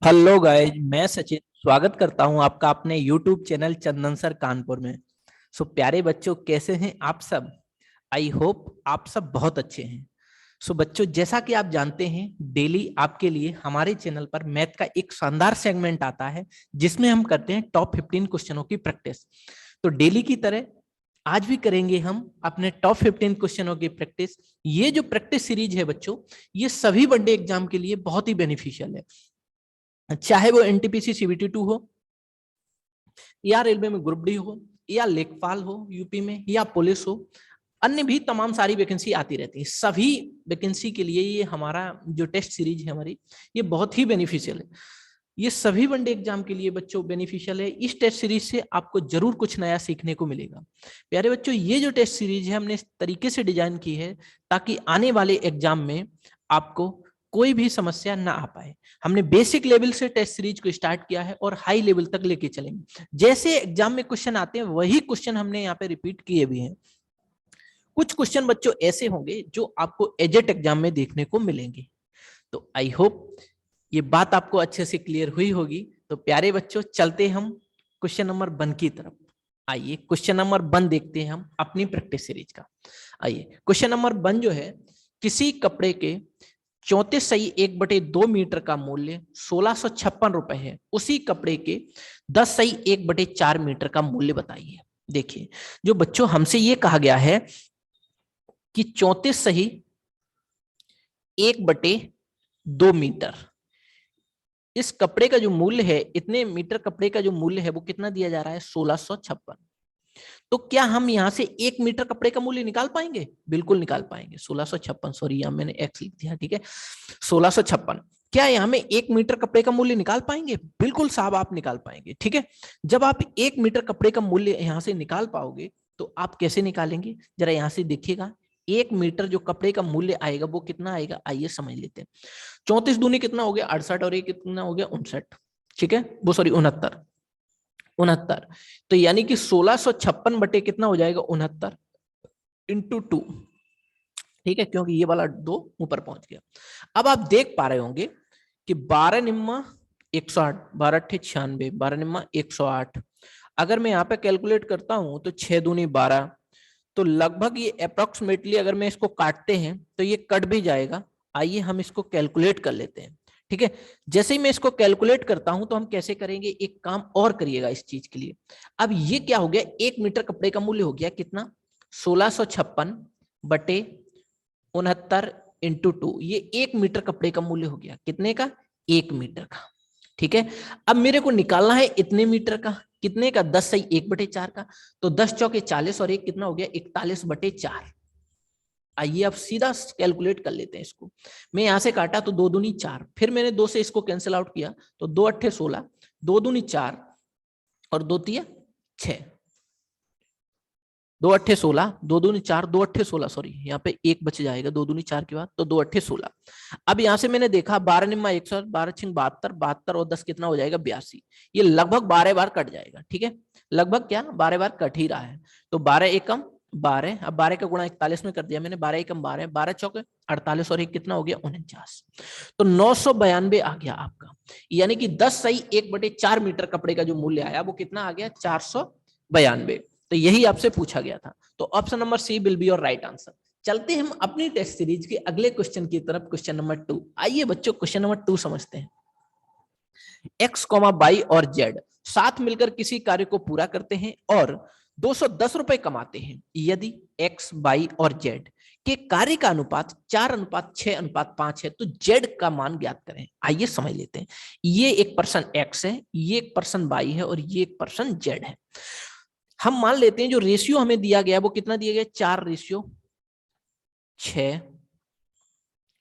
Hello guys, मैं सचिन स्वागत करता हूं आपका अपने YouTube चैनल चंदन सर कानपुर में। प्यारे बच्चों, कैसे हैं आप सब? आई होप आप सब बहुत अच्छे हैं। बच्चों, जैसा कि आप जानते हैं, डेली आपके लिए हमारे चैनल पर मैथ का एक शानदार सेगमेंट आता है जिसमें हम करते हैं टॉप 15 क्वेश्चनों की प्रैक्टिस। तो डेली की तरह आज भी करेंगे हम अपने टॉप 15 क्वेश्चनों की प्रैक्टिस। ये जो प्रैक्टिस सीरीज है बच्चों, ये सभी वनडे एग्जाम के लिए बहुत ही बेनिफिशियल है, चाहे वो एनटीपीसी सीबीटी 2 हो, या रेलवे में ग्रुप डी हो, या लेखपाल हो यूपी में, या पुलिस हो, अन्य भी तमाम सारी वैकेंसी आती रहती है। सभी वैकेंसी के लिए ये हमारा जो टेस्ट सीरीज है हमारी, ये बहुत ही बेनिफिशियल है। ये सभी वनडे एग्जाम के लिए बच्चों बेनिफिशियल है। इस टेस्ट सीरीज से आपको जरूर कुछ नया सीखने को मिलेगा। प्यारे बच्चों, ये जो टेस्ट सीरीज है हमने इस तरीके से डिजाइन की है ताकि आने वाले एग्जाम में आपको कोई भी समस्या ना आ पाए। हमने बेसिक लेवल से टेस्ट सीरीज को स्टार्ट किया है और हाई लेवल तक लेके चलेंगे। जैसे एग्जाम में क्वेश्चन आते हैं वही क्वेश्चन हमने यहाँ पे रिपीट किए भी हैं। कुछ क्वेश्चन बच्चों ऐसे होंगे जो आपको एजेट एग्जाम में देखने को मिलेंगे। तो आई होप ये बात आपको अच्छे से क्लियर हुई होगी। तो प्यारे बच्चों, चलते हम क्वेश्चन नंबर 1 की तरफ। आइए क्वेश्चन नंबर 1 देखते हैं हम अपनी प्रैक्टिस सीरीज का। आइए क्वेश्चन नंबर 1 जो है, किसी कपड़े के 34 सही 1/2 मीटर का मूल्य 1656 रुपए है, उसी कपड़े के 10 सही 1/4 मीटर का मूल्य बताइए। देखिए, जो बच्चों हमसे ये कहा गया है कि 34 सही 1/2 मीटर, इस कपड़े का जो मूल्य है, इतने मीटर कपड़े का जो मूल्य है वो कितना दिया जा रहा है? 1656। तो क्या हम यहां से 1 मीटर कपड़े का मूल्य निकाल पाएंगे? बिल्कुल निकाल पाएंगे। 1656, सॉरी यहां मैंने एक्स लिख दिया, ठीक है। 1656, क्या यहां में 1 मीटर कपड़े का मूल्य निकाल पाएंगे? बिल्कुल साहब, आप निकाल पाएंगे, ठीक है। जब आप 1 मीटर कपड़े का मूल्य यहां से निकाल पाओगे तो आप कैसे निकालेंगे? जरा यहां से देखिएगा। 1 मीटर जो कपड़े का मूल्य आएगा वो कितना आएगा, आइए समझ लेते हैं। 34 दूनी कितना हो गया? 68, और ये कितना हो गया? 59, ठीक है, वो सॉरी 69, 69। तो यानी कि 1656 बटे कितना हो जाएगा? 69 इंटू 2, ठीक है, क्योंकि ये वाला 2 ऊपर पहुंच गया। अब आप देख पा रहे होंगे कि 12 निम्मा 108, 12 अट्ठे 96, 12 निम्मा 108। अगर मैं यहाँ पे कैलकुलेट करता हूं तो 6 दूनी 12, तो लगभग ये अप्रोक्सीमेटली अगर मैं इसको काटते हैं तो ये कट भी जाएगा। आइए हम इसको कैलकुलेट कर लेते हैं, ठीक है। जैसे ही मैं इसको कैलकुलेट करता हूं तो हम कैसे करेंगे, एक काम और करिएगा इस चीज के लिए। अब ये क्या हो गया? 1 मीटर कपड़े का मूल्य हो गया कितना? 1656 बटे 69 इंटू 2, ये 1 मीटर कपड़े का मूल्य हो गया। कितने का? 1 मीटर का, ठीक है। अब मेरे को निकालना है इतने मीटर का, कितने का? 10 सही 1/4 का। तो 10 चौके 40 और 1 कितना हो गया? 41/4। आइए अब सीधा कैलकुलेट कर लेते हैं इसको। मैं यहां से काटा तो 2 दूनी 4, फिर मैंने 2 से इसको कैंसिल आउट किया तो 2 अट्ठे 16, 2 दूनी 4 और 2 तिया 6, 2 अट्ठे 16, 2 दूनी 4, 2 अट्ठे 16, सॉरी यहाँ पे 1 बच जाएगा 2 दूनी 4 के बाद, तो 2 अट्ठे 16। अब यहां से मैंने देखा 12 निम्मा 100, 12 छिंग 72, 72 और 10 कितना हो जाएगा? 82। ये लगभग 12 बार कट जाएगा, ठीक है। लगभग क्या 12 बार कट ही रहा है। तो 12 एकम 12, अब 12 का गुणा 41 में कर दिया मैंने, 12 एकम 12, 12 चौके 48 और 1 कितना हो गया? 49। तो 992 आ गया आपका। यानी कि 10 सही 1/4 मीटर कपड़े का जो मूल्य आया वो कितना आ गया? 492। तो यही आपसे पूछा गया था। तो option number C will be your right answer. चलते हम अपनी टेस्ट सीरीज के अगले क्वेश्चन की तरफ, क्वेश्चन नंबर 2। आइए बच्चों क्वेश्चन नंबर 2 समझते हैं। एक्स, वाई और जेड साथ मिलकर किसी कार्य को पूरा करते हैं और 210 रुपए कमाते हैं। यदि एक्स, वाई और जेड के कार्य का अनुपात 4:6:5 है तो जेड का मान ज्ञात करें। आइए समझ लेते हैं। ये एक पर्सन एक्स है, ये एक पर्सन वाई है और ये एक पर्सन जेड है। हम मान लेते हैं जो रेशियो हमें दिया गया वो कितना दिया गया? 4:6,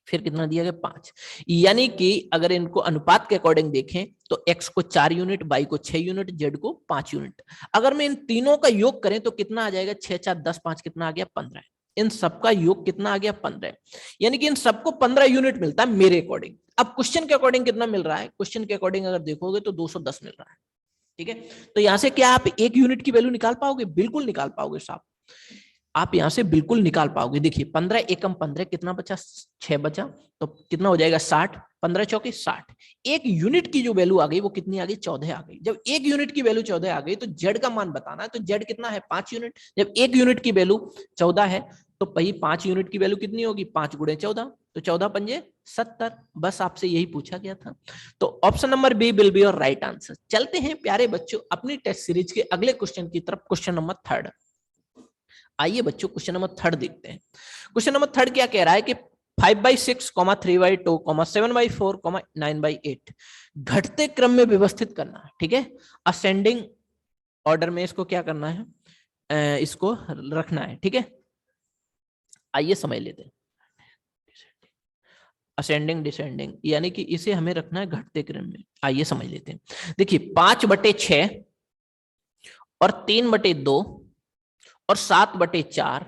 फिर कितना दिया गया? 5। यानी कि अगर इनको अनुपात के अकॉर्डिंग देखें तो x को 4 यूनिट, y को 6 यूनिट, z को 5 यूनिट। अगर मैं इन तीनों का योग करें तो कितना आ जाएगा? 6 4 10 5 कितना आ गया? 15। इन सबका योग कितना आ गया? 15। यानी कि इन सबको 15 यूनिट मिलता है मेरे अकॉर्डिंग। अब क्वेश्चन के अकॉर्डिंग कितना मिल रहा है? क्वेश्चन के अकॉर्डिंग अगर देखोगे तो 210 मिल रहा है, ठीक है। तो यहां से क्या आप 1 यूनिट की वैल्यू निकाल पाओगे? बिल्कुल निकाल पाओगे साहब। आप यहां से बिल्कुल निकाल पाओगे। देखिए 15 एकम 15 कितना बचा, 6 बचा, तो कितना हो जाएगा 60, 15 चौके 60। एक यूनिट की जो वैल्यू आ गई वो कितनी आ गई, 14 आ गई। जब एक यूनिट की वैल्यू 14 आ गई तो जेड का मान बताना है, तो जेड कितना है 5 यूनिट। जब एक यूनिट की वैल्यू 14 है तो भाई 5 यूनिट की वैल्यू कितनी होगी, 5 गुणे 14, तो 14 पंजे 70। बस आपसे यही पूछा गया था। तो option number B will be your right answer. चलते हैं प्यारे बच्चों अपनी टेस्ट सीरीज के अगले क्वेश्चन की तरफ, क्वेश्चन नंबर 3। आइए बच्चों क्वेश्चन नंबर 3 देखते हैं। क्वेश्चन नंबर 3 क्या कह रहा है कि 5/6, 3/2, 7/4, 9/8 घटते क्रम में व्यवस्थित करना। ठीक है, असेंडिंग ऑर्डर में इसको क्या करना है, इसको रखना है। ठीक है, आइए समझ लेते हैं। असेंडिंग डिसेंडिंग यानी कि इसे हमें रखना है घटते क्रम में। आइए समझ लेते हैं। देखिए 5/6 और 3/2 और 7/4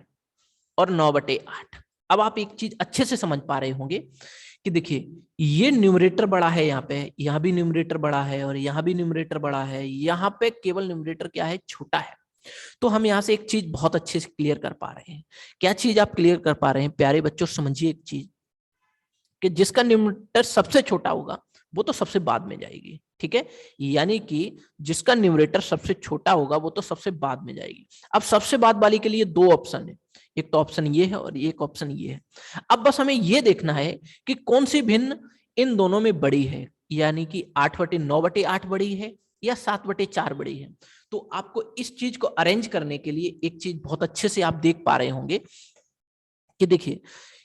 और 9/8। अब आप एक चीज अच्छे से समझ पा रहे होंगे कि देखिए ये न्यूमरेटर बड़ा है, यहाँ पे यहाँ भी न्यूमरेटर बड़ा है और यहाँ भी न्यूमरेटर बड़ा है, यहाँ पे केवल न्यूमरेटर क्या है, छोटा है। तो हम यहाँ से एक चीज बहुत अच्छे से क्लियर कर पा रहे हैं। क्या चीज आप क्लियर कर पा रहे हैं प्यारे बच्चों, समझिए एक चीज कि जिसका न्यूमरेटर सबसे छोटा होगा वो तो सबसे बाद में जाएगी। ठीक है, यानी कि जिसका न्यूमरेटर सबसे छोटा होगा वो तो सबसे बाद में जाएगी। अब सबसे बाद वाली के लिए दो ऑप्शन है, एक तो ऑप्शन ये है और एक ऑप्शन ये है। अब बस हमें ये देखना है कि कौन सी भिन्न इन दोनों में बड़ी है, यानी कि 8/9/8 बड़ी है या 7/4 बड़ी है। तो आपको इस चीज को अरेंज करने के लिए एक चीज बहुत अच्छे से आप देख पा रहे होंगे कि देखिए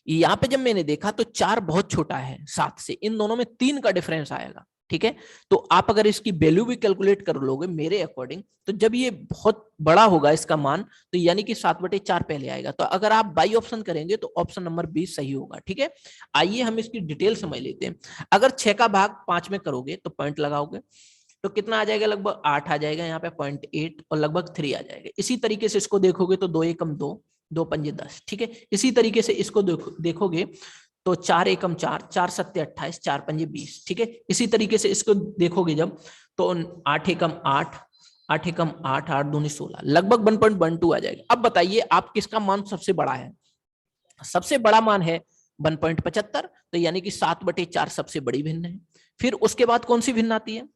यहाँ पे जब मैंने देखा तो 4 बहुत छोटा है 7 से, इन दोनों में 3 का डिफरेंस आएगा। ठीक है, तो आप अगर इसकी वैल्यू भी कैलकुलेट कर लोगे मेरे अकॉर्डिंग, तो जब ये बहुत बड़ा होगा इसका मान, तो यानी कि 7/4 पहले आएगा। तो अगर आप बाई ऑप्शन करेंगे तो ऑप्शन नंबर 20 सही होगा। ठीक है, आइए हम इसकी डिटेल समझ लेते हैं। अगर 6 का भाग 5 में करोगे तो पॉइंट लगाओगे तो कितना आ जाएगा, लगभग 8 आ जाएगा, यहाँ पे 0.8 और लगभग 3 आ जाएगा। इसी तरीके से इसको देखोगे तो 2 एकम 2, 2 पंजे 10। ठीक है, इसी तरीके से इसको देखोगे तो 4 एकम 4, 4 सत्ते 28, 4 पंजे 20। ठीक है, इसी तरीके से इसको देखोगे जब तो 8 एकम 8, 8 एकम 8, 8 दूनी 16, लगभग 1.12 आ जाएगा। अब बताइए आप किसका मान सबसे बड़ा है। सबसे बड़ा मान है 1.75, तो यानी कि 7/4 सबसे बड़ी भिन्न है। फिर उसके बाद कौन सी भिन्न आती है,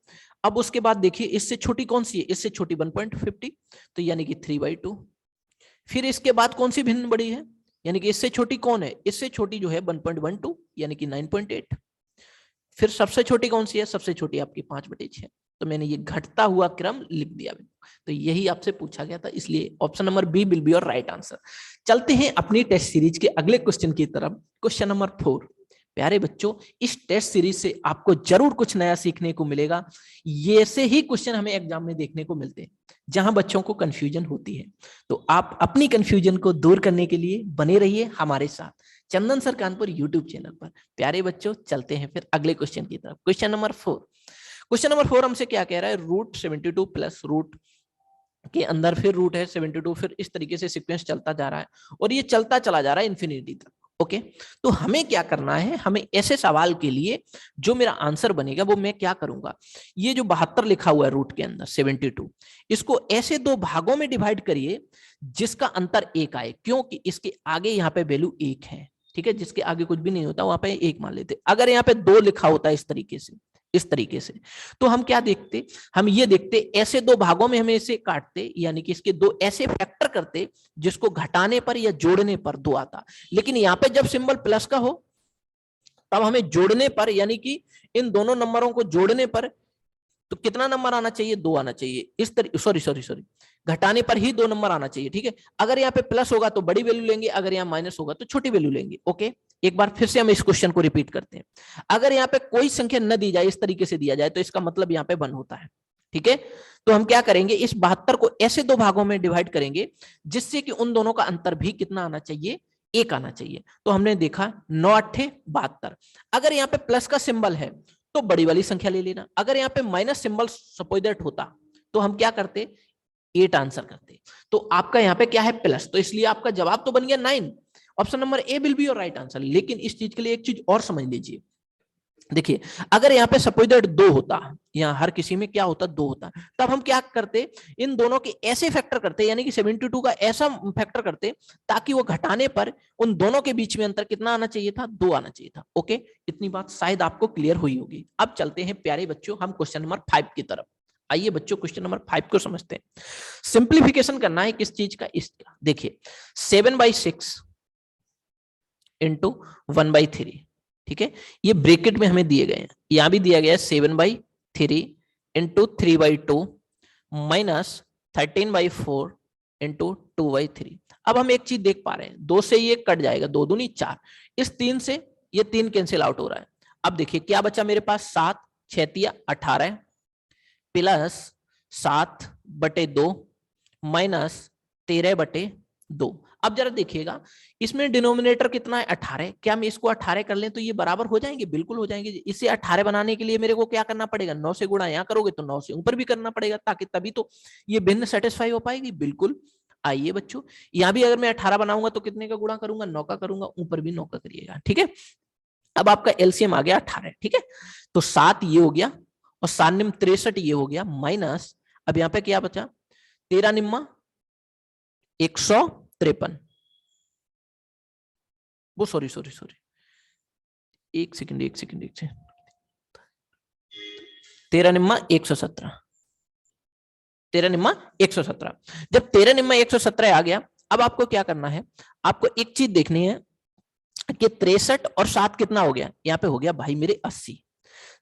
अब उसके बाद देखिए इससे छोटी कौन सी है, इससे छोटी 1.50, तो यानी कि 3/2। फिर इसके बाद कौन सी भिन्न बड़ी है, यानी कि इससे छोटी कौन है, इससे छोटी जो है 1.12 यानी कि 9.8। फिर सबसे छोटी कौन सी है, सबसे छोटी आपकी 5/6। तो मैंने ये घटता हुआ क्रम लिख दिया। तो यही आपसे पूछा गया था, इसलिए option number B will be your right answer. चलते हैं अपनी टेस्ट सीरीज के अगले क्वेश्चन की तरफ, क्वेश्चन नंबर 4। प्यारे बच्चों इस टेस्ट सीरीज से आपको जरूर कुछ नया सीखने को मिलेगा। ये से ही क्वेश्चन हमें एग्जाम में देखने को मिलते हैं जहां बच्चों को कंफ्यूजन होती है। तो आप अपनी कंफ्यूजन को दूर करने के लिए बने रहिए हमारे साथ चंदन सर कानपुर यूट्यूब चैनल पर। प्यारे बच्चों चलते हैं फिर अगले क्वेश्चन की तरफ, क्वेश्चन नंबर 4। क्वेश्चन नंबर 4 हमसे क्या कह रहा है, √72 प्लस रूट के अंदर फिर रूट है 72, फिर इस तरीके से सीक्वेंस चलता जा रहा है और ये चलता चला जा रहा है इन्फिनिटी तक। ओके, तो हमें क्या करना है, हमें ऐसे सवाल के लिए जो मेरा आंसर बनेगा वो मैं क्या करूंगा, ये जो 72 लिखा हुआ है रूट के अंदर 72, इसको ऐसे दो भागों में डिवाइड करिए जिसका अंतर 1 आए, क्योंकि इसके आगे यहाँ पे वैल्यू 1 है। ठीक है, जिसके आगे कुछ भी नहीं होता वहां पे 1 मान लेते। अगर यहाँ पे 2 लिखा होता है इस तरीके से तो हम क्या देखते, हम ये देखते ऐसे दो भागों में हमें इसे काटते, यानी कि इसके दो ऐसे फैक्टर करते जिसको घटाने पर या जोड़ने पर 2 आता। लेकिन यहाँ पे जब सिंबल प्लस का हो तब हमें जोड़ने पर, यानी कि इन दोनों नंबरों को जोड़ने पर तो कितना नंबर आना चाहिए, 2 आना चाहिए। इस तरह सॉरी घटाने पर ही 2 नंबर आना चाहिए। ठीक है, अगर यहाँ पे प्लस होगा तो बड़ी वैल्यू लेंगे, अगर यहाँ माइनस होगा तो छोटी वैल्यू लेंगे। ओके, एक बार फिर से हम इस क्वेश्चन को रिपीट करते हैं। अगर यहाँ पे कोई संख्या न दी जाए, इस तरीके से दिया जाए, तो इसका मतलब यहाँ पे 1 होता है। ठीक है, तो हम क्या करेंगे, इस 72 को ऐसे दो भागों में डिवाइड करेंगे जिससे कि उन दोनों का अंतर भी कितना आना चाहिए, 1 आना चाहिए। तो हमने देखा 9×8 = 72। अगर यहाँ पे प्लस का सिंबल है तो बड़ी वाली संख्या ले लेना, अगर यहाँ पे माइनस सिंबल सपोज दैट होता तो हम क्या करते, 8 आंसर करते। तो आपका यहाँ पे क्या है, प्लस, तो इसलिए आपका जवाब तो बन गया 9। Option number A will be your right answer. लेकिन इस चीज के लिए एक चीज और समझ लीजिए देखिए अगर यहाँ पे सपोज दैट 2 होता, यहाँ हर किसी में क्या होता 2 होता, तब हम क्या करते, इन दोनों के ऐसे फैक्टर करते, यानी कि 72 का ऐसा फैक्टर करते ताकि वो घटाने पर उन दोनों के बीच में अंतर कितना आना चाहिए था, 2 आना चाहिए था। ओके, इतनी बात शायद आपको क्लियर हुई होगी। अब चलते हैं प्यारे बच्चों हम क्वेश्चन नंबर 5 की तरफ। आइए बच्चों क्वेश्चन नंबर 5 को समझते हैं। सिंप्लीफिकेशन करना है किस चीज का, इसका। देखिए 7/6 इंटू 1/3, ठीक है, ये ब्रैकेट में हमें दिए गए हैं, यहां भी दिया गया है 7/3 इंटू 3/2 माइनस 13/4 इंटू 2/3। अब हम एक चीज देख पा रहे हैं, 2 से ये कट जाएगा, 2 दूनी 4, इस 3 से ये 3 कैंसिल आउट हो रहा है। अब देखिए क्या बचा मेरे पास, 7 6 18 प्लस 7/2 माइनस 13/2। अब जरा देखिएगा इसमें डिनोमिनेटर कितना है, 18। क्या हम इसको 18 कर लें तो ये बराबर हो जाएंगे, बिल्कुल हो जाएंगे। इसे 18 बनाने के लिए मेरे को क्या करना पड़ेगा, 9 से गुणा यहाँ करोगे तो 9 से ऊपर भी करना पड़ेगा, ताकि तभी तो ये भिन्न सेटिस्फाई हो पाएगी। बिल्कुल। आइए बच्चों यहाँ भी अगर मैं 18 बनाऊंगा तो कितने का गुणा करूंगा, 9 का करूंगा, ऊपर भी 9 का करिएगा, ठीक है। अब आपका एलसीएम आ गया 18, ठीक है। तो 7 ये हो गया और 7 निम्न 63 ये हो गया, माइनस अब यहाँ पे क्या बचा, 13 निम्मा 153, वो सॉरी सॉरी सॉरी, एक सेकंड 13 निम्मा 117, 13 निम्मा 117। जब 13 निम्मा 117 आ गया, अब आपको क्या करना है, आपको एक चीज देखनी है कि 63 और 7 कितना हो गया, यहाँ पे हो गया भाई मेरे 80।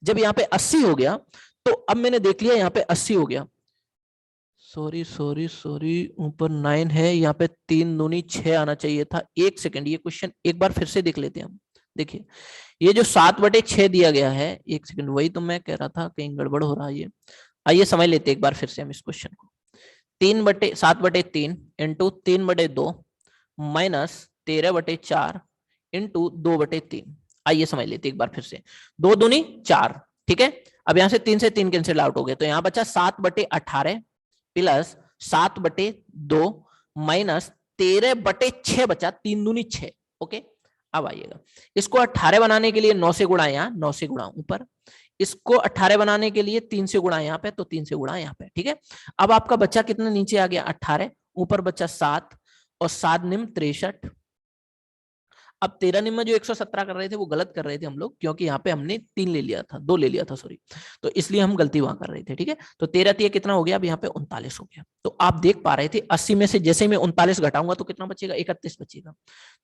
जब यहाँ पे 80 हो गया तो अब मैंने देख लिया यहाँ पे 80 हो गया, सॉरी सॉरी सॉरी, ऊपर 9 है, यहाँ पे 3 दूनी 6 आना चाहिए था। एक सेकंड, ये क्वेश्चन एक बार फिर से देख लेते हैं हम। देखिए ये जो 7/6 दिया गया है, एक सेकंड, वही तो मैं कह रहा था कहीं गड़बड़ हो रहा है ये। आइए समझ लेते एक बार फिर से हम इस क्वेश्चन को। 7/3 इंटू 3/2 माइनस 13/4 इंटू 2/3। आइए समझ लेते एक बार फिर से। 2 दूनी 4, ठीक है। अब यहां से 3 से 3 कैंसिल आउट हो गए, तो यहाँ बचा 7/18 प्लस 7/2 माइनस 13/6 बचा, 3 दूनी 6। ओके, अब आइएगा इसको 18 बनाने के लिए 9 से गुणा, यहाँ 9 से गुणा ऊपर, इसको 18 बनाने के लिए 3 से गुणा यहाँ पे, तो 3 से गुणा यहाँ पे, ठीक है। अब आपका बच्चा कितना नीचे आ गया, 18, ऊपर बच्चा 7 और 7 निम्न 63। अब 13 निम्न जो 117 कर रहे थे वो गलत कर रहे थे हम लोग, क्योंकि यहाँ पे हमने 3 ले लिया था, 2 ले लिया था सॉरी, तो इसलिए हम गलती वहां कर रहे थे, ठीक है। तो 13 कितना हो गया, अब यहाँ पे 39 हो गया। तो आप देख पा रहे थे 80 में से जैसे मैं 39 घटाऊंगा तो कितना बचेगा, 31 बचेगा।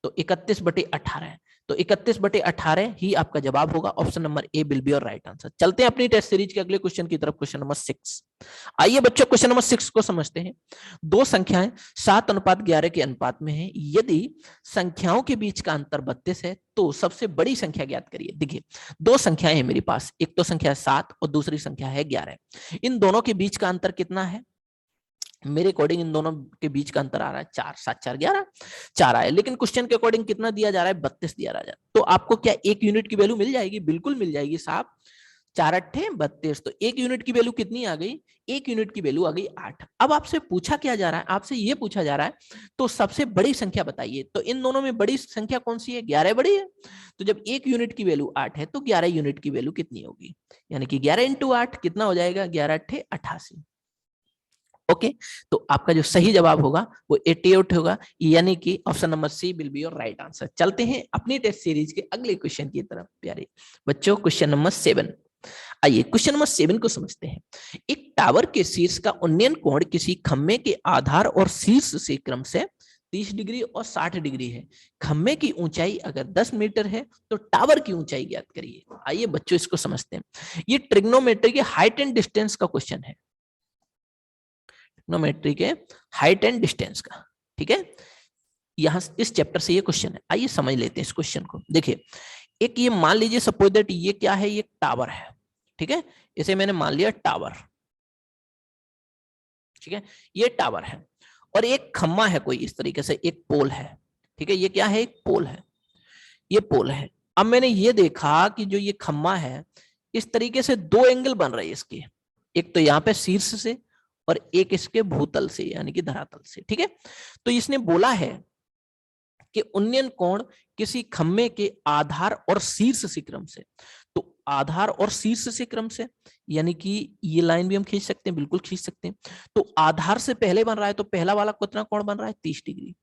तो 31/18, तो 31/18 ही आपका जवाब होगा। Option number A will be your right answer. चलते हैं अपनी टेस्ट सीरीज के अगले क्वेश्चन की तरफ, क्वेश्चन नंबर 6। आइए बच्चों क्वेश्चन नंबर 6 को समझते हैं। दो संख्याएं 7:11 के अनुपात में है, यदि संख्याओं के बीच का अंतर 32 है तो सबसे बड़ी संख्या ज्ञात करिए। देखिए दो संख्याएं हैं मेरे पास, एक तो संख्या 7 और दूसरी संख्या है 11। इन दोनों के बीच का अंतर कितना है, मेरे अकॉर्डिंग इन दोनों के बीच का अंतर आ रहा है 4, 7 4 11, 4 आया। लेकिन क्वेश्चन के अकॉर्डिंग कितना दिया जा रहा है, 32 दिया जा रहा है। तो आपको क्या एक यूनिट की वैल्यू मिल जाएगी, बिल्कुल मिल जाएगी साहब, 4 8 32, तो एक यूनिट की वैल्यू कितनी आ गई, एक यूनिट की वैल्यू आ गई 8। अब आपसे पूछा क्या जा रहा है, आपसे ये पूछा जा रहा है तो सबसे बड़ी संख्या बताइए। तो इन दोनों में बड़ी संख्या कौन सी है, 11 बड़ी है। तो जब एक यूनिट की वैल्यू 8 है तो 11 यूनिट की वैल्यू कितनी होगी, यानी कि 11 इंटू 8 कितना हो जाएगा, 11 8 88। ओके, तो आपका जो सही जवाब होगा वो 88 होगा, यानी कि option number C will be your right answer. चलते हैं अपनी टेस्ट सीरीज के अगले क्वेश्चन की तरफ प्यारे बच्चों, क्वेश्चन नंबर 7। आइए क्वेश्चन नंबर 7 को समझते हैं। एक टावर के शीर्ष का उन्नयन कोण किसी खम्भे के आधार और शीर्ष से क्रम से 30 डिग्री और 60 डिग्री है। खम्भे की ऊंचाई अगर 10 मीटर है तो टावर की ऊंचाई ज्ञात करिए। आइए बच्चों इसको समझते हैं। ये ट्रिग्नोमेट्री के हाइट एंड डिस्टेंस का क्वेश्चन है, ट्रिग्नोमेट्री के हाइट एंड डिस्टेंस का, ठीक है। यहां इस चैप्टर से ये क्वेश्चन है, आइए समझ लेते हैं इस क्वेश्चन को। देखिए एक ये मान लीजिए सपोज दैट ये क्या है, ये टावर है, ठीक है, इसे मैंने मान लिया टावर, ठीक है, ये टावर है और एक खम्मा है कोई इस तरीके से, एक पोल है, ठीक है, ये क्या है, एक पोल है, ये पोल है। अब मैंने ये देखा कि जो ये खम्मा है इस तरीके से दो एंगल बन रहे हैं इसके, एक तो यहाँ पे शीर्ष से और एक इसके भूतल से यानी कि धरातल से, ठीक है। तो इसने बोला है कि उन्नयन कोण किसी खम्भे के आधार और शीर्ष से क्रम से, तो आधार और शीर्ष से क्रम से, यानी कि ये लाइन भी हम खींच सकते हैं, बिल्कुल खींच सकते हैं। तो आधार से पहले बन रहा है तो पहला वाला कितना कोण बन रहा है 30 डिग्री,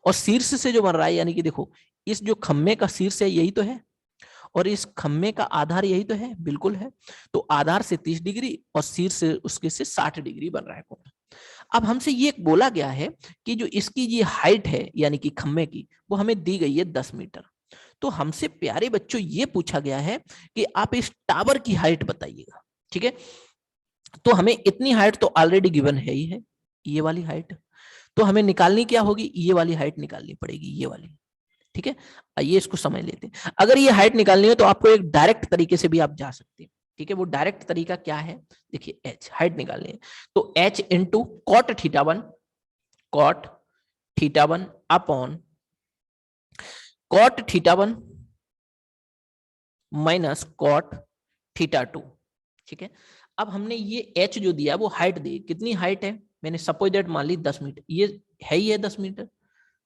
और शीर्ष से जो बन रहा है, यानी कि देखो इस जो खम्भे का शीर्ष है यही तो है, और इस खम्भे का आधार यही तो है, बिल्कुल है। तो आधार से 30 डिग्री और शीर्ष से उसके से 60 डिग्री बन रहा है कोण। अब हमसे ये बोला गया है कि जो इसकी ये हाइट है यानी कि खम्भे की, वो हमें दी गई है 10 मीटर। तो हमसे प्यारे बच्चों ये पूछा गया है कि आप इस टावर की हाइट बताइएगा, ठीक है। तो हमें इतनी हाइट तो ऑलरेडी गिवन है ही है, ये वाली हाइट। तो हमें निकालनी क्या होगी, ये वाली हाइट निकालनी पड़ेगी, ये वाली, ठीक है। आइए इसको समझ लेते हैं। अगर ये हाइट निकालनी है तो आपको एक डायरेक्ट तरीके से भी आप जा सकते हैं, ठीक है। वो डायरेक्ट तरीका क्या है, देखिए एच हाइट निकालनी है तो H into cot theta one, cot theta one upon cot theta one minus cot theta two, ठीक है। अब हमने ये एच जो दिया वो हाइट दी, कितनी हाइट है, मैंने सपोज दैट मान ली 10 मीटर, ये है ही है 10 meter,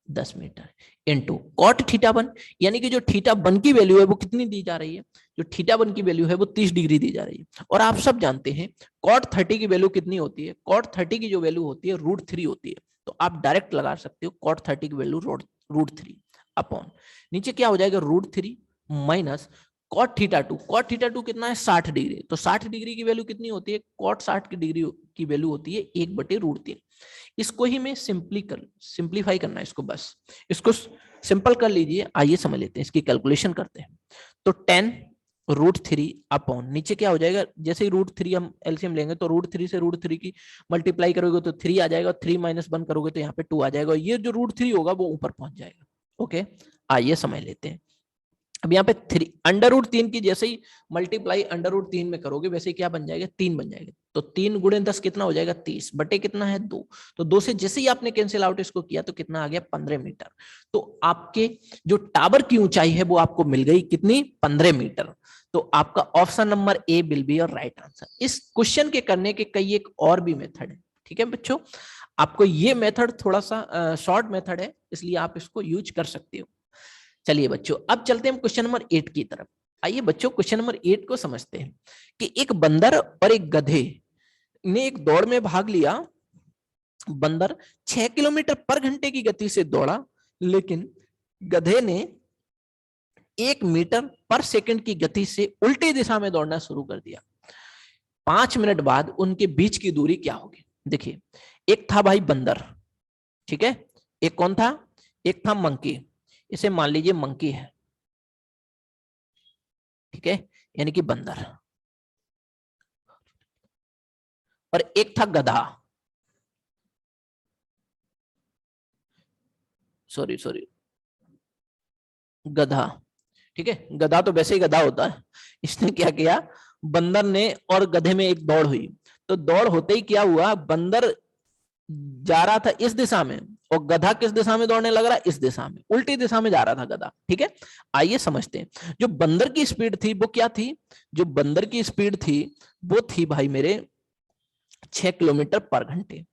10 meter into cot theta one, यानी कि जो थीटा वन की वैल्यू है वो कितनी दी जा रही है, जो थीटा वन की वैल्यू है वो 30 डिग्री दी जा रही है। और आप सब जानते हैं कॉट 30 की वैल्यू कितनी होती है, कॉट 30 की जो वैल्यू होती है √3 होती है। तो आप डायरेक्ट लगा सकते हो कॉट 30 की वैल्यू √3 अपॉन नीचे क्या हो जाएगा √3 minus cot theta two, cot theta two कितना है 60 डिग्री, तो 60 डिग्री की वैल्यू कितनी होती है, कॉट 60 की डिग्री की वैल्यू होती है 1/√3। इसको ही मैं सिंप्लीफाई करना है इसको, बस इसको सिंपल कर लीजिए। आइए समझ लेते हैं, इसकी कैलकुलेशन करते हैं। तो 10√3 अपॉन नीचे क्या हो जाएगा, जैसे ही √3 हम एलसीएम लेंगे तो √3 से √3 की मल्टीप्लाई करोगे तो 3 आ जाएगा, 3 माइनस 1 करोगे तो यहाँ पे 2 आ जाएगा, ये जो √3 होगा वो ऊपर पहुंच जाएगा। ओके, आइए समझ लेते हैं। अब यहाँ पे 3 √3 की जैसे ही मल्टीप्लाई √3 में करोगे वैसे क्या बन जाएगा, 3 बन जाएगा। तो 3 × 10 कितना हो जाएगा 30 बटे कितना है 2, तो 2 से जैसे ही आपने कैंसिल आउट इसको किया तो कितना आ गया 15 मीटर। तो आपके जो टावर की ऊंचाई है वो आपको मिल गई कितनी, 15 मीटर। तो आपका option number A will be your right answer. इस क्वेश्चन के करने के कई एक और भी मेथड है, ठीक है बच्चों। आपको ये मेथड थोड़ा सा शॉर्ट मेथड है, इसलिए आप इसको यूज कर सकते हो। चलिए बच्चों अब चलते हैं क्वेश्चन नंबर 8 की तरफ। आइए बच्चों क्वेश्चन नंबर 8 को समझते हैं कि एक बंदर और एक गधे ने एक दौड़ में भाग लिया। बंदर 6 किलोमीटर पर घंटे की गति से दौड़ा, लेकिन गधे ने 1 मीटर पर सेकंड की गति से उल्टी दिशा में दौड़ना शुरू कर दिया। 5 मिनट बाद उनके बीच की दूरी क्या होगी। देखिए एक था भाई बंदर, ठीक है, एक कौन था, एक था मंकी, इसे मान लीजिए मंकी है, ठीक है, यानी कि बंदर, और एक था गधा, सॉरी सॉरी गधा, ठीक है। गधा तो वैसे ही गधा होता है। इसने क्या किया, बंदर ने और गधे में एक दौड़ हुई, तो दौड़ होते ही क्या हुआ, बंदर जा रहा था इस दिशा में और गधा किस दिशा में दौड़ने लग रहा है, इस दिशा में, उल्टी दिशा में जा रहा था गधा, ठीक है। आइए समझते हैं, जो बंदर की स्पीड थी वो क्या थी, जो बंदर की स्पीड थी वो थी भाई मेरे 6 किलोमीटर पर घंटे,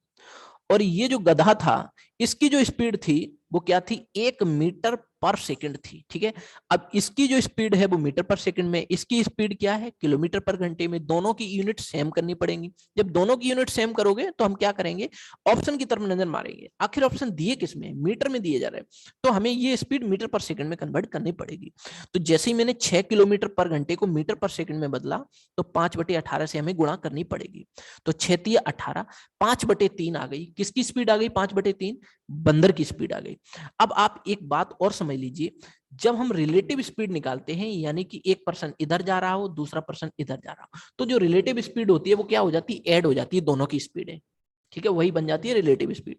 और ये जो गधा था इसकी जो स्पीड थी वो क्या थी, 1 मीटर पर सेकंड थी, ठीक है। अब इसकी जो स्पीड है वो मीटर पर सेकंड में, इसकी स्पीड क्या है किलोमीटर पर घंटे में, दोनों की यूनिट सेम करनी पड़ेगी। जब दोनों की यूनिट सेम करोगे तो हम क्या करेंगे, ऑप्शन की तरफ नजर मारेंगे, आखिर ऑप्शन दिए किसमें, मीटर में दिए जा रहे हैं, तो हमें ये स्पीड मीटर पर सेकंड में कन्वर्ट करनी पड़ेगी। तो जैसे ही मैंने 6 किलोमीटर पर घंटे को मीटर पर सेकंड में बदला तो 5/18 से हमें गुणा करनी पड़ेगी। तो 6×3 = 18, 5/3 आ गई, किसकी स्पीड आ गई 5/3, बंदर की स्पीड आ गई। अब आप एक बात और समझ लीजिए, जब हम रिलेटिव स्पीड निकालते हैं यानी कि एक पर्सन इधर जा रहा हो दूसरा पर्सन इधर जा रहा हो, तो जो रिलेटिव स्पीड होती है वो क्या हो जाती है, ऐड हो जाती है दोनों की स्पीड है, ठीक है, वही बन जाती है रिलेटिव स्पीड।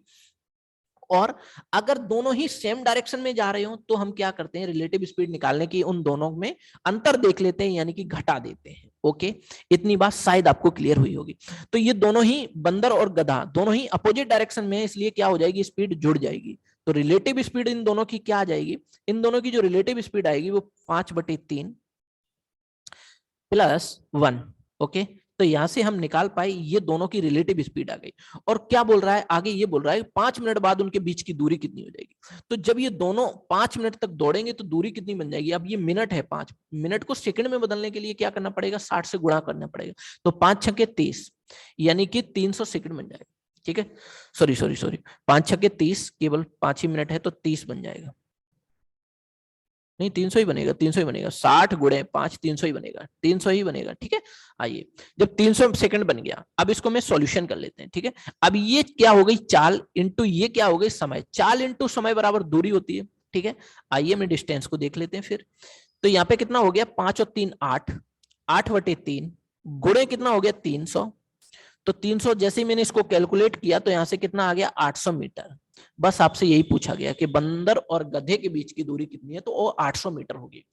और अगर दोनों ही सेम डायरेक्शन में जा रहे हो तो हम क्या करते हैं, रिलेटिव स्पीड निकालने की उन दोनों में अंतर देख लेते हैं, यानी कि घटा देते हैं। ओके, इतनी बात शायद आपको क्लियर हुई होगी। तो ये दोनों ही बंदर और गधा दोनों ही अपोजिट डायरेक्शन में है, इसलिए क्या हो जाएगी, स्पीड जुड़ जाएगी। तो रिलेटिव स्पीड इन दोनों की क्या आ जाएगी, इन दोनों की जो रिलेटिव स्पीड आएगी वो 5/3 +1, ओके, तो यहां से हम निकाल पाए ये दोनों की रिलेटिव स्पीड आ गई। और क्या बोल रहा है आगे, ये बोल रहा है 5 मिनट बाद उनके बीच की दूरी कितनी हो जाएगी। तो जब ये दोनों 5 मिनट तक दौड़ेंगे तो दूरी कितनी बन जाएगी। अब ये मिनट है, 5 मिनट को सेकंड में बदलने के लिए क्या करना पड़ेगा, 60 से गुणा करना पड़ेगा। तो 5 छक्के 30 यानी कि 300 सेकंड बन जाएगा। ठीक है, सॉरी 5 छक्के 30, केवल 5 ही मिनट है तो 30 बन जाएगा। नहीं 300 ही बनेगा, 300 ही बनेगा, 60 गुणे 5 300 ही बनेगा, 300 ही बनेगा। ठीक है, आइए जब 300 सेकंड बन गया, अब इसको मैं सॉल्यूशन कर लेते हैं। ठीक है, अब ये क्या हो गई चाल इंटू ये क्या हो गई समय, चाल इंटू समय बराबर दूरी होती है। ठीक है, आइए मैं डिस्टेंस को देख लेते हैं फिर। तो यहाँ पे कितना हो गया, 5 और 3 8, 8/3 गुणे कितना हो गया 300। तो 300 जैसे ही मैंने इसको कैलकुलेट किया तो यहां से कितना आ गया 800 मीटर। बस आपसे यही पूछा गया कि बंदर और गधे के बीच की दूरी कितनी है, तो वो 800 मीटर होगी।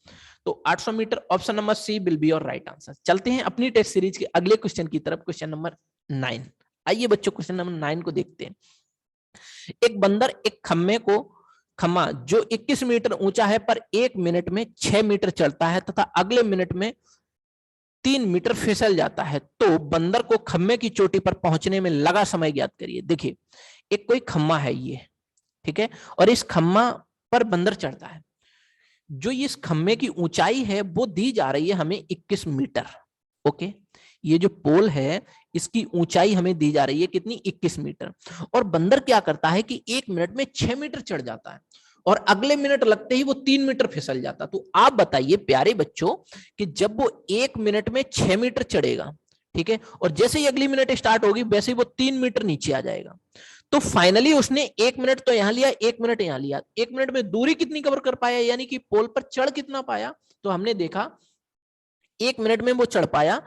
तो 800 meter, option number C will be your right answer. चलते हैं अपनी टेस्ट सीरीज के अगले क्वेश्चन की तरफ, क्वेश्चन नंबर 9। आइए बच्चों क्वेश्चन नंबर 9 को देखते हैं। एक बंदर एक खम्मा जो 21 मीटर ऊंचा है पर 1 मिनट में 6 मीटर चढ़ता है तथा अगले मिनट में 3 मीटर फिसल जाता है, तो बंदर को खम्मे की चोटी पर पहुंचने में लगा समय ज्ञात करिए। देखिए एक कोई खम्मा है ये, ठीक है, और इस खम्मा पर बंदर चढ़ता है। जो इस खम्मे की ऊंचाई है वो दी जा रही है हमें 21 मीटर। ओके, ये जो पोल है इसकी ऊंचाई हमें दी जा रही है कितनी, 21 मीटर। और बंदर क्या करता है कि 1 मिनट में 6 मीटर चढ़ जाता है और अगले मिनट लगते ही वो 3 मीटर फिसल जाता। तो आप बताइए प्यारे बच्चों कि जब वो 1 मिनट में 6 मीटर चढ़ेगा, ठीक है, और जैसे ही अगली मिनट स्टार्ट होगी वैसे ही वो 3 मीटर नीचे आ जाएगा। तो फाइनली उसने 1 मिनट तो यहां लिया, 1 मिनट यहां लिया, 1 मिनट में दूरी कितनी कवर कर पाया, यानी कि पोल पर चढ़ कितना पाया। तो हमने देखा 1 मिनट में वो चढ़ पाया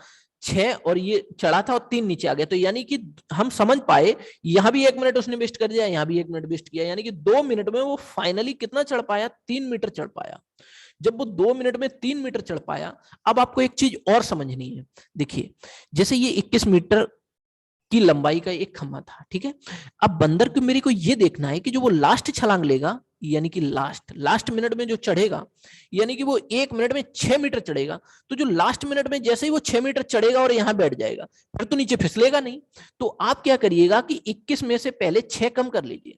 6 और ये चढ़ा था और 3 नीचे आ गया। तो यानी कि हम समझ पाए यहां भी 1 मिनट उसने वेस्ट कर दिया, यहां भी 1 मिनट वेस्ट किया, यानी कि 2 मिनट में वो फाइनली कितना चढ़ पाया, 3 मीटर चढ़ पाया। जब वो 2 मिनट में 3 मीटर चढ़ पाया, अब आपको एक चीज और समझनी है। देखिए जैसे ये 21 मीटर की लंबाई का एक खम्मा था, ठीक है, अब बंदर को मेरे को ये देखना है कि जो वो लास्ट छलांग लेगा, यानी कि लास्ट मिनट में जो चढ़ेगा, यानी कि वो 1 मिनट में 6 मीटर चढ़ेगा, तो जो लास्ट मिनट में जैसे ही वो 6 मीटर चढ़ेगा और यहां बैठ जाएगा, फिर तो नीचे फिसलेगा नहीं। तो आप क्या करिएगा कि 21 में से पहले 6 कम कर लीजिए।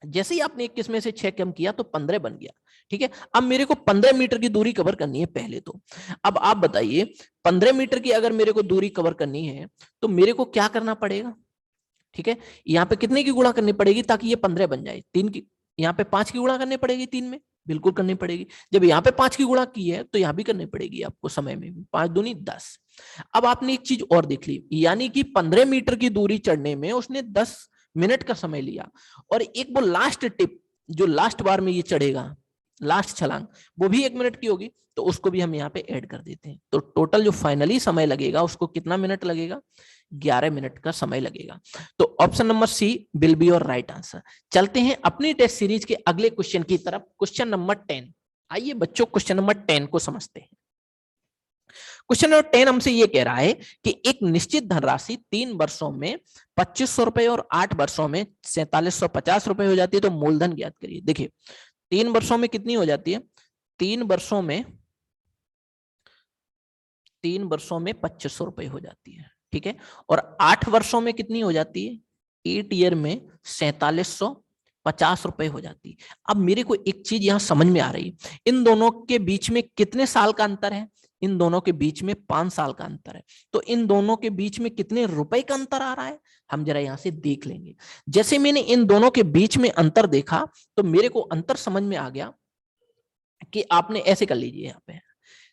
जैसे ही आपने 21 में से 6 कम किया तो 15 बन गया। ठीक है, अब मेरे को 15 मीटर की दूरी कवर करनी है पहले तो। अब आप बताइए 15 मीटर की अगर मेरे को दूरी कवर करनी है तो मेरे को क्या करना पड़ेगा। ठीक है, यहाँ पे कितने की गुणा करनी पड़ेगी ताकि ये 15 बन जाए, 3 की, यहाँ पे 5 की गुणा करनी पड़ेगी 3 में, बिल्कुल करनी पड़ेगी। जब यहाँ पे 5 की गुणा की है तो यहाँ भी करनी पड़ेगी आपको समय में, 5 दूनी 10। अब आपने एक चीज और देख ली, यानी कि 15 मीटर की दूरी चढ़ने में उसने 10 मिनट का समय लिया, और एक वो लास्ट टिप जो लास्ट बार में ये चढ़ेगा, लास्ट छलांग, वो भी 1 मिनट की होगी, तो उसको भी हम यहाँ पे ऐड कर देते हैं। तो टोटल जो फाइनली समय लगेगा उसको कितना मिनट लगेगा, 11 मिनट का समय लगेगा। तो option number C will be your right answer. चलते हैं अपनी टेस्ट सीरीज के अगले क्वेश्चन की तरफ, क्वेश्चन नंबर 10। आइए बच्चों क्वेश्चन नंबर 10 को समझते हैं। क्वेश्चन नंबर 10 हमसे ये कह रहा है कि एक निश्चित धनराशि 3 वर्षों में 2500 रुपए और 8 वर्षों में 4750 रुपए हो जाती है, तो मूलधन ज्ञात करिए। देखिए 3 वर्षों में कितनी हो जाती है, 3 वर्षों में 2500 रुपए हो जाती है, ठीक है, और 8 वर्षों में कितनी हो जाती है, 8 ईयर में 4750 रुपए हो जाती है। अब मेरे को एक चीज यहां समझ में आ रही, इन दोनों के बीच में कितने साल का अंतर है, इन दोनों के बीच में 5 साल का अंतर है। तो इन दोनों के बीच में कितने रुपए का अंतर आ रहा है, हम जरा यहां से देख लेंगे। जैसे मैंने इन दोनों के बीच में अंतर देखा तो मेरे को अंतर समझ में आ गया कि आपने ऐसे कर लीजिए, यहाँ पे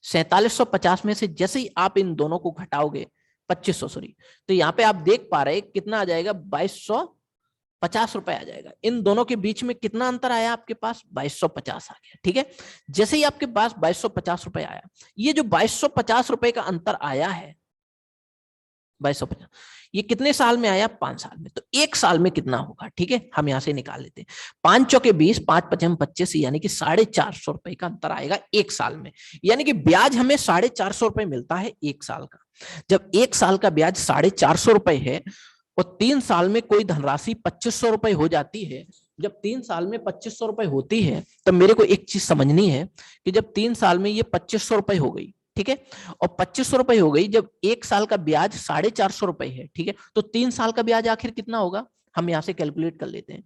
4750 में से जैसे ही आप इन दोनों को घटाओगे 2500, सॉरी, तो यहाँ पे आप देख पा रहे कितना आ जाएगा, 2250 रुपए आ जाएगा। इन दोनों के बीच में कितना अंतर आया आपके पास, 2250 आ गया। ठीक है, जैसे ही आपके पास 2250 रुपए आया, ये जो 2250 रुपए का अंतर आया है 2250, ये कितने साल में आया, 5 साल में। तो 1 साल में कितना होगा, ठीक है, हम यहां से निकाल लेते हैं। 5 चौके 20, 5 पचम 25, यानी कि 450 रुपए का अंतर आएगा 1 साल में। यानी कि ब्याज हमें 450 रुपए मिलता है 1 साल का। जब 1 साल का ब्याज 450 रुपए है और 3 साल में कोई धनराशि 2500 रुपए हो जाती है, जब 3 साल में 2500 रुपए होती है, तो मेरे को एक चीज समझनी है कि जब 3 साल में ये 2500 रुपए हो गई, ठीक है, और 2500 रुपए हो गई। जब एक साल का ब्याज 450 रुपए है, ठीक है, तो 3 साल का ब्याज आखिर कितना होगा, हम यहाँ से कैलकुलेट कर लेते हैं।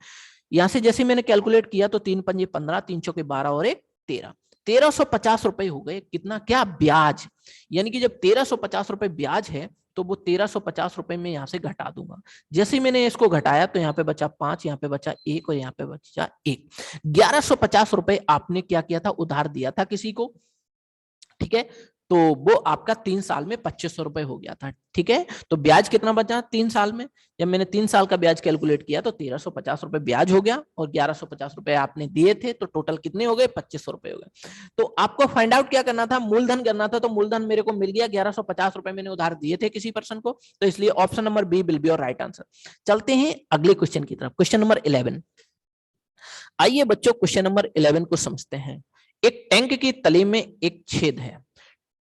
यहां से जैसे मैंने कैलकुलेट किया तो 3 पंजे 15, 3 चौके 12 और 1 13, 1350 रुपए हो गए। कितना, क्या, ब्याज। यानी कि जब 1350 रुपए ब्याज है तो वो 1350 रुपए में यहां से घटा दूंगा। जैसे ही मैंने इसको घटाया तो यहाँ पे बचा 5, यहाँ पे बचा 1 और यहाँ पे बचा 1। 1150 रुपए आपने क्या किया था, उधार दिया था किसी को, ठीक है, तो वो आपका 3 साल में 2500 रुपए हो गया था। ठीक है, तो ब्याज कितना बचा 3 साल में, जब मैंने 3 साल का ब्याज कैलकुलेट किया तो 1350 रुपए ब्याज हो गया और 1150 रुपए आपने दिए थे, तो टोटल कितने हो गए, 2500 रुपए हो गए। तो आपको फाइंड आउट क्या करना था, मूलधन करना था। तो मूलधन मेरे को मिल गया 1150 रुपए मैंने उधार दिए थे किसी पर्सन को, तो इसलिए option number B will be your right answer. चलते हैं अगले क्वेश्चन की तरफ, क्वेश्चन नंबर 11। आइए बच्चों क्वेश्चन नंबर 11 को समझते हैं। एक टैंक की तली में एक छेद है,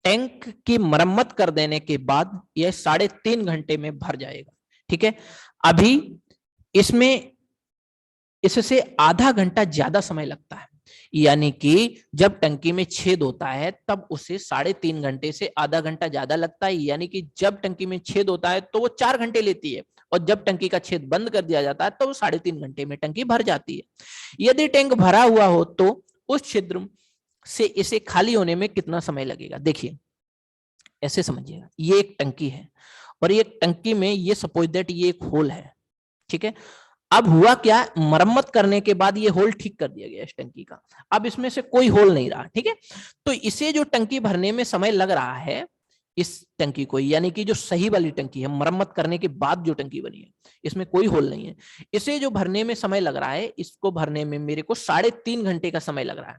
टैंक की मरम्मत कर देने के बाद यह 3.5 घंटे में भर जाएगा। ठीक है, अभी इसमें इससे आधा घंटा ज्यादा समय लगता है, यानी कि जब टंकी में छेद होता है तब उसे 3.5 घंटे से आधा घंटा ज्यादा लगता है। यानी कि जब टंकी में छेद होता है तो वो 4 घंटे लेती है, और जब टंकी का छेद बंद कर दिया जाता है तो वो 3.5 घंटे में टंकी भर जाती है। यदि टैंक भरा हुआ हो तो उस छिद्र से इसे खाली होने में कितना समय लगेगा। देखिए ऐसे समझिएगा, ये एक टंकी है और ये टंकी में ये सपोज दैट ये एक होल है। ठीक है, अब हुआ क्या, मरम्मत करने के बाद ये होल ठीक कर दिया गया इस टंकी का, अब इसमें से कोई होल नहीं रहा। ठीक है, तो इसे जो टंकी भरने में समय लग रहा है इस टंकी को, यानी कि जो सही वाली टंकी है, मरम्मत करने के बाद जो टंकी बनी है इसमें कोई होल नहीं है, इसे जो भरने में समय लग रहा है, इसको भरने में मेरे को 3.5 घंटे का समय लग रहा है,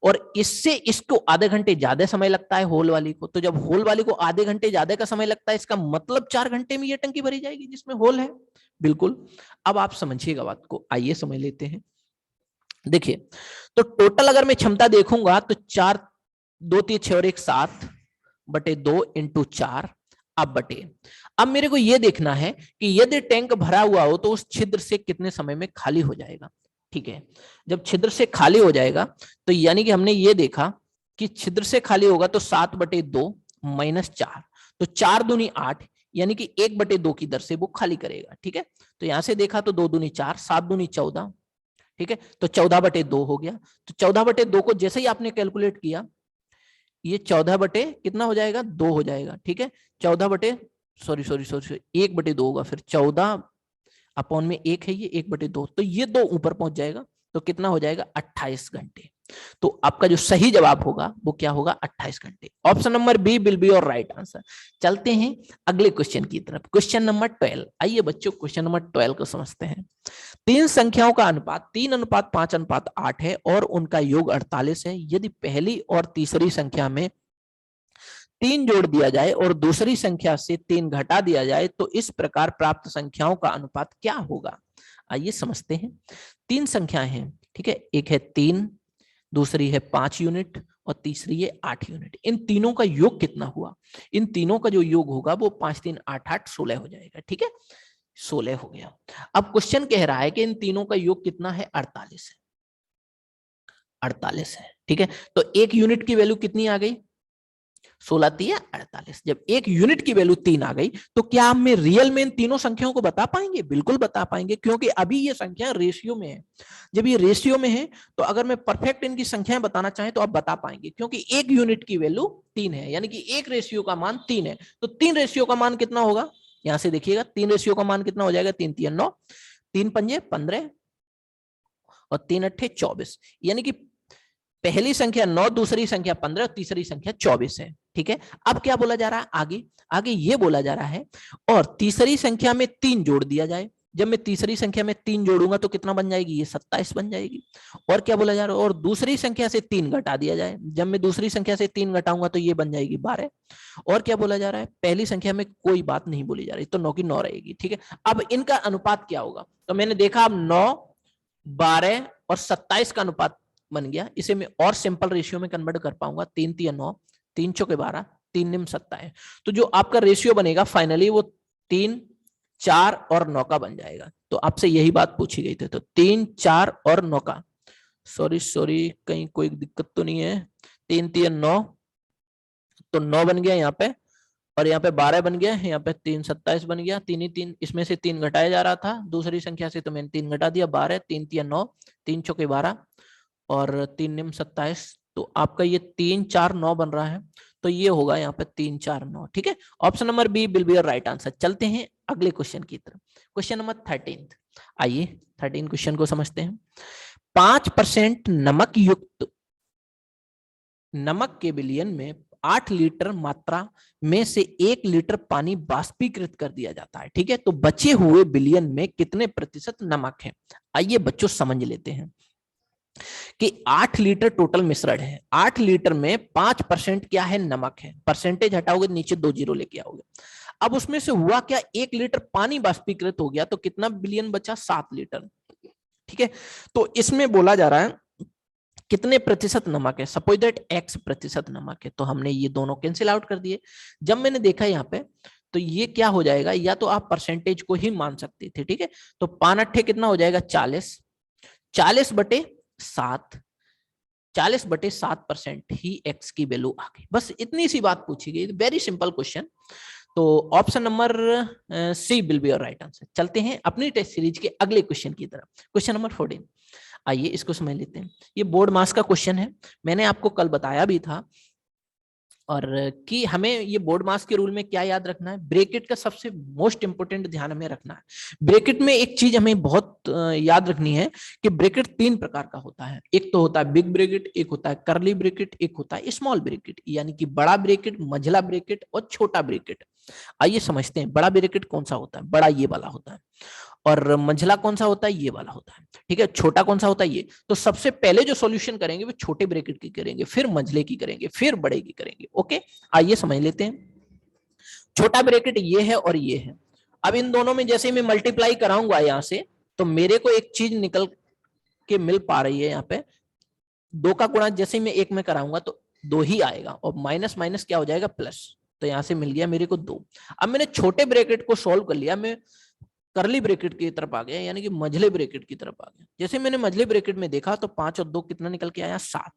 और इससे इसको आधे घंटे ज्यादा समय लगता है होल वाली को। तो जब होल वाली को आधे घंटे ज्यादा का समय लगता है, इसका मतलब 4 घंटे में ये टंकी भरी जाएगी जिसमें होल है। बिल्कुल, अब आप समझिएगा बात को, आइए समझ लेते हैं। देखिए, तो टोटल अगर मैं क्षमता देखूंगा तो 4, 2 3 6 और 1 7 बटे 2 इंटू 4 अब बटे। अब मेरे को यह देखना है कि यदि टैंक भरा हुआ हो तो उस छिद्र से कितने समय में खाली हो जाएगा। ठीक है, जब छिद्र से खाली हो जाएगा तो यानी कि हमने ये देखा कि छिद्र से खाली होगा तो 7 बटे 2 माइनस 4, तो 4 दूनी 8, यानी कि 1 बटे 2 की दर से वो खाली करेगा। ठीक है, तो यहां से देखा तो 2 दूनी 4, 7 दूनी 14, ठीक है, तो 14 बटे 2 हो गया। तो 14 बटे 2 को जैसे ही आपने कैलकुलेट किया, ये 14 बटे कितना हो जाएगा, 2 हो जाएगा। ठीक है, 14 बटे सॉरी 1 बटे 2 होगा, फिर 14 अपॉन में 1 है, ये 1 बटे 2, तो ये 2 ऊपर पहुंच जाएगा, तो कितना हो जाएगा 28 घंटे। तो आपका जो सही जवाब होगा वो क्या होगा, 28 घंटे। Option number B will be your right answer. चलते हैं अगले क्वेश्चन की तरफ, क्वेश्चन नंबर 12। आइए बच्चों क्वेश्चन नंबर 12 को समझते हैं। 3 संख्याओं का अनुपात 3:5:8 है और उनका योग 48 है। यदि पहली और तीसरी संख्या में 3 जोड़ दिया जाए और दूसरी संख्या से 3 घटा दिया जाए तो इस प्रकार प्राप्त संख्याओं का अनुपात क्या होगा। आइए समझते हैं। 3 संख्याएं हैं, ठीक है, एक है 3, दूसरी है 5 यूनिट और तीसरी है 8 यूनिट। इन तीनों का योग कितना हुआ, इन तीनों का जो योग होगा वो 5 3 8 8 16 हो जाएगा। ठीक है, 16 हो गया। अब क्वेश्चन कह रहा है कि इन तीनों का योग कितना है, 48 है, 48 है। ठीक है, तो एक यूनिट की वैल्यू कितनी आ गई, 16 3 48। जब एक यूनिट की वैल्यू 3 आ गई तो क्या हम रियल में इन तीनों संख्याओं को बता पाएंगे, बिल्कुल बता पाएंगे, क्योंकि अभी ये संख्या रेशियो में है। जब ये रेशियो में है तो अगर मैं परफेक्ट इनकी संख्याएं बताना चाहें तो आप बता पाएंगे, क्योंकि एक यूनिट की वैल्यू 3 है, यानी कि एक रेशियो का मान 3 है। तो 3 रेशियो का मान कितना होगा, यहां से देखिएगा 3 रेशियो का मान कितना हो जाएगा, 3 3 9, 3 पंजे 15 और 3 अट्ठे 24, यानी कि पहली संख्या 9, दूसरी संख्या 15 और तीसरी संख्या 24 है। ठीक है, अब क्या बोला जा रहा है, आगे आगे ये बोला जा रहा है और तीसरी संख्या में 3 जोड़ दिया जाए। जब मैं तीसरी संख्या में 3 जोड़ूंगा तो कितना बन जाएगी, ये 27 बन जाएगी। और क्या बोला जा रहा है, और दूसरी संख्या से 3 घटा दिया जाए। जब मैं दूसरी संख्या से 3 घटाऊंगा तो ये बन जाएगी 12। और क्या बोला जा रहा है, पहली संख्या में कोई बात नहीं बोली जा रही, तो 9 की 9 रहेगी। ठीक है, अब इनका अनुपात क्या होगा, तो मैंने देखा अब 9, 12 और 27 का अनुपात बन गया। इसे मैं और सिंपल रेशियो में कन्वर्ट कर पाऊंगा, 3 3 9, 3 चौके 12, 3 निम 27। तो जो आपका रेशियो बनेगा फाइनली वो 3 4 और 9 का बन जाएगा। तो आपसे यही बात पूछी गई थी, तो 3 4 और 9 का, सॉरी कहीं कोई दिक्कत तो नहीं है, 3 3 9, तो 9 बन गया यहाँ पे, और यहाँ पे 12 बन गया, यहाँ पे 3 27 बन गया, 3 ही 3, इसमें से 3 घटाया जा रहा था दूसरी संख्या से, तो मैंने 3 घटा दिया, 12, 3 तिया 9, 3 चौके 12 और 3 निम 27, तो आपका ये 3 4 9 बन रहा है, तो ये होगा यहाँ पे 3 4 9। ठीक है, option number B will be your right answer. चलते हैं अगले क्वेश्चन की तरफ, क्वेश्चन नंबर 13। आइए 13 क्वेश्चन को समझते हैं। 5% नमक युक्त नमक के विलयन में 8 लीटर मात्रा में से 1 लीटर पानी बाष्पीकृत कर दिया जाता है। ठीक है, तो बचे हुए विलयन में कितने प्रतिशत नमक है? आइए बच्चों समझ लेते हैं कि 8 लीटर टोटल मिश्रण है, 8 लीटर में 5% क्या है? नमक है। परसेंटेज हटाओगे नीचे 2 जीरो लेके आओगे। अब उसमें से हुआ क्या, 1 लीटर पानी बाष्पीकृत हो गया, तो कितना विलयन बचा? 7 लीटर। ठीक है, तो इसमें बोला जा रहा है कितने प्रतिशत नमक है, सपोज दैट x प्रतिशत नमक है, तो हमने ये दोनों कैंसिल आउट कर दिए। जब मैंने देखा यहाँ पे, तो ये क्या हो जाएगा, या तो आप परसेंटेज को ही मान सकते थे। ठीक है, तो 5 अट्ठे कितना हो जाएगा? 40, 40/7, 40/7% ही x की वैल्यू आ गई। बस इतनी सी बात पूछी गई, वेरी सिंपल क्वेश्चन। तो option number C will be your right answer. चलते हैं अपनी टेस्ट सीरीज के अगले क्वेश्चन की तरफ, क्वेश्चन नंबर 14। आइए इसको समझ लेते हैं। ये बोर्ड मास का क्वेश्चन है, मैंने आपको कल बताया भी था, और कि हमें ये बोर्ड मास के रूल में क्या याद रखना है, ब्रैकेट का सबसे मोस्ट इंपोर्टेंट ध्यान हमें रखना है। ब्रैकेट में एक चीज हमें बहुत याद रखनी है कि ब्रैकेट 3 प्रकार का होता है। एक तो होता है बिग ब्रैकेट, एक होता है करली ब्रैकेट, एक होता है स्मॉल ब्रैकेट, यानी कि बड़ा ब्रैकेट, मंझला ब्रैकेट और छोटा ब्रैकेट। आइए समझते हैं, बड़ा ब्रैकेट कौन सा होता है? बड़ा ये वाला होता है। और मंझला कौन सा होता है? ये वाला होता है। ठीक है, छोटा कौन सा होता है? ये। तो सबसे पहले जो सॉल्यूशन करेंगे वो छोटे ब्रैकेट की करेंगे, फिर मंझले की करेंगे, फिर बड़े की करेंगे। ओके, आइए समझ लेते हैं। छोटा ब्रैकेट ये है और ये है। अब इन दोनों में जैसे मैं मल्टीप्लाई कराऊंगा यहां से, तो मेरे को एक चीज निकल के मिल पा रही है। यहाँ पे 2 का गुणा जैसे मैं 1 में कराऊंगा तो 2 ही आएगा, और माइनस माइनस क्या हो जाएगा? प्लस। तो यहां से मिल गया मेरे को 2। अब मैंने छोटे ब्रैकेट को सोल्व कर लिया, मैं करली ब्रैकेट की तरफ आ गया, यानी कि मझले ब्रैकेट की तरफ आ गया। जैसे मैंने मझले ब्रैकेट में देखा तो 5 और 2 कितना निकल के आया? 7।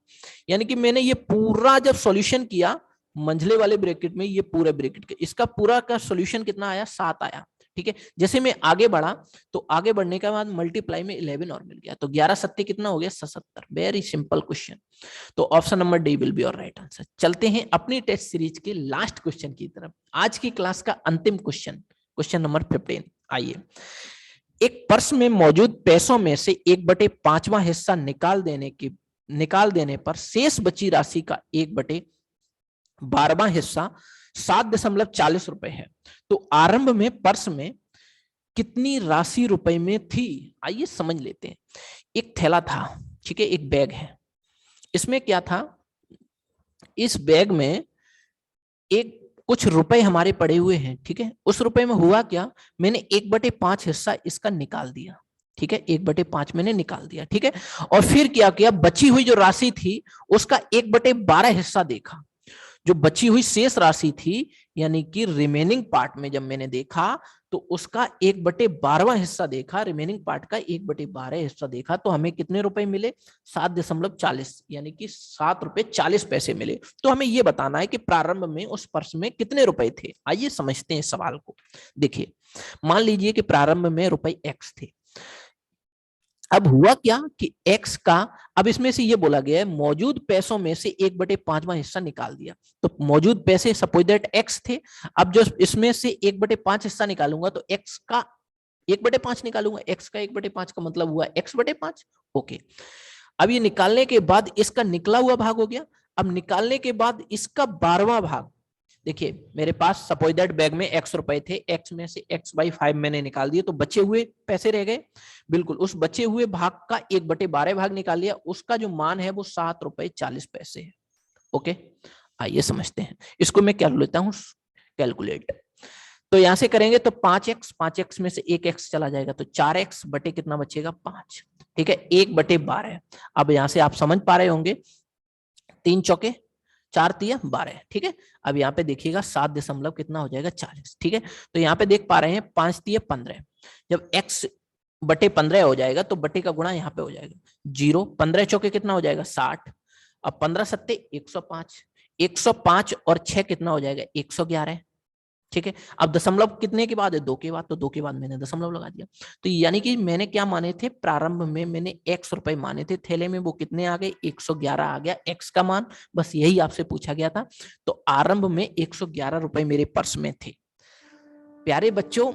यानी कि मैंने ये पूरा जब सॉल्यूशन किया मंझले वाले ब्रैकेट में, ये पूरे ब्रैकेट के, इसका पूरा का सॉल्यूशन कितना आया? 7 आया। ठीक है, जैसे मैं आगे बढ़ा तो आगे बढ़ने के बाद मल्टीप्लाई में 11 और मिल गया, तो 11 सत्ते कितना हो गया? 77। Very simple question. तो option number D will be your right answer. चलते हैं अपनी टेस्ट सीरीज के लास्ट क्वेश्चन की तरफ, आज की क्लास का अंतिम क्वेश्चन, क्वेश्चन नंबर 15। आइए, एक पर्स में मौजूद पैसों में से 1/5वां हिस्सा निकाल देने पर शेष बची राशि का 1/12वां हिस्सा 7.40 रुपए है। तो आरंभ में पर्स में कितनी राशि रुपए में थी? आइए समझ लेते हैं। एक थैला था, ठीक है, एक बैग है, इसमें क्या था, इस बैग में एक कुछ रुपए हमारे पड़े हुए हैं। ठीक है, उस रुपए में हुआ क्या, मैंने 1/5 हिस्सा इसका निकाल दिया। ठीक है, 1/5 मैंने निकाल दिया। ठीक है, और फिर क्या किया, बची हुई जो राशि थी उसका 1/12 हिस्सा देखा। जो बची हुई शेष राशि थी, यानी कि रिमेनिंग पार्ट में जब मैंने देखा तो उसका 1/12वां हिस्सा देखा, रिमेनिंग पार्ट का 1/12 हिस्सा देखा, तो हमें कितने रुपए मिले? 7.40, यानी कि 7 रुपए 40 पैसे मिले। तो हमें यह बताना है कि प्रारंभ में उस पर्स में कितने रुपए थे। आइए समझते हैं सवाल को। देखिए, मान लीजिए कि प्रारंभ में रुपए x थे। अब हुआ क्या कि x का, अब इसमें से ये बोला गया है मौजूद पैसों में से 1/5वां हिस्सा निकाल दिया, तो मौजूद पैसे सपोज दैट x थे। अब जो इसमें से 1/5 हिस्सा निकालूंगा तो x का 1/5 निकालूंगा, x का 1/5 का मतलब हुआ x/5। ओके, अब ये निकालने के बाद इसका निकला हुआ भाग हो गया। अब निकालने के बाद इसका 12वां भाग, देखिए मेरे पास सपोज दैट बैग में x रुपए थे, x में से x/5 मैंने निकाल दिए, तो बचे हुए पैसे रह गए। बिल्कुल, उस बचे हुए भाग का 1/12 भाग निकाल लिया, उसका जो मान है वो 7 रुपए 40 पैसे है। ओके, आइए समझते हैं इसको। मैं क्या लेता हूं, कैलकुलेट। तो यहां से करेंगे तो 5x में से 1x चला जाएगा, तो 4x बटे कितना बचेगा? 5। ठीक है, 1/12। अब यहां से आप समझ पा रहे होंगे, 3 चौके 4 तिया 12। ठीक है, अब यहाँ पे देखिएगा 7 दशमलव कितना हो जाएगा? 40। ठीक है, तो यहाँ पे देख पा रहे हैं 5 तिया 15। जब x/15 हो जाएगा तो बटे का गुणा यहाँ पे हो जाएगा 0। 15 चौके कितना हो जाएगा? 60। अब 15 सत्ते 105, 105 और 6 कितना हो जाएगा, 111। ठीक है, अब दशमलव कितने के बाद है, 2 के बाद, तो 2 के बाद मैंने दशमलव लगा दिया। तो यानी कि मैंने क्या माने थे, प्रारंभ में मैंने x रुपए माने थे, थैले में वो कितने आ गए, 111 आ गया x का मान, बस यही आपसे पूछा गया था। तो आरंभ में 111 रुपए मेरे पर्स में थे। प्यारे बच्चों,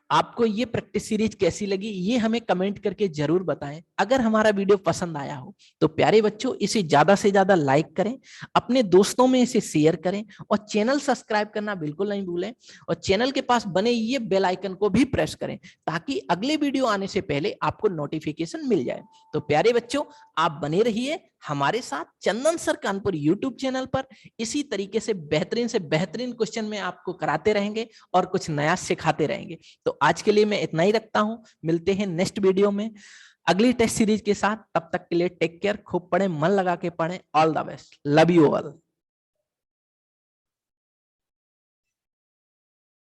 आपको ये प्रैक्टिस सीरीज कैसी लगी ये हमें कमेंट करके जरूर बताएं। अगर हमारा वीडियो पसंद आया हो तो प्यारे बच्चों इसे ज्यादा से ज्यादा लाइक करें, अपने दोस्तों में इसे शेयर करें और चैनल सब्सक्राइब करना बिल्कुल नहीं भूलें, और चैनल के पास बने ये बेल आइकन को भी प्रेस करें ताकि अगले वीडियो आने से पहले आपको नोटिफिकेशन मिल जाए। तो प्यारे बच्चों, आप बने रहिए हमारे साथ चंदन सर कानपुर यूट्यूब चैनल पर। इसी तरीके से बेहतरीन क्वेश्चन में आपको कराते रहेंगे और कुछ नया सिखाते रहेंगे। तो आज के लिए मैं इतना ही रखता हूं, मिलते हैं नेक्स्ट वीडियो में अगली टेस्ट सीरीज के साथ। तब तक के लिए टेक केयर, खूब पढ़ें, मन लगा के पढ़ें। All the best, love you all.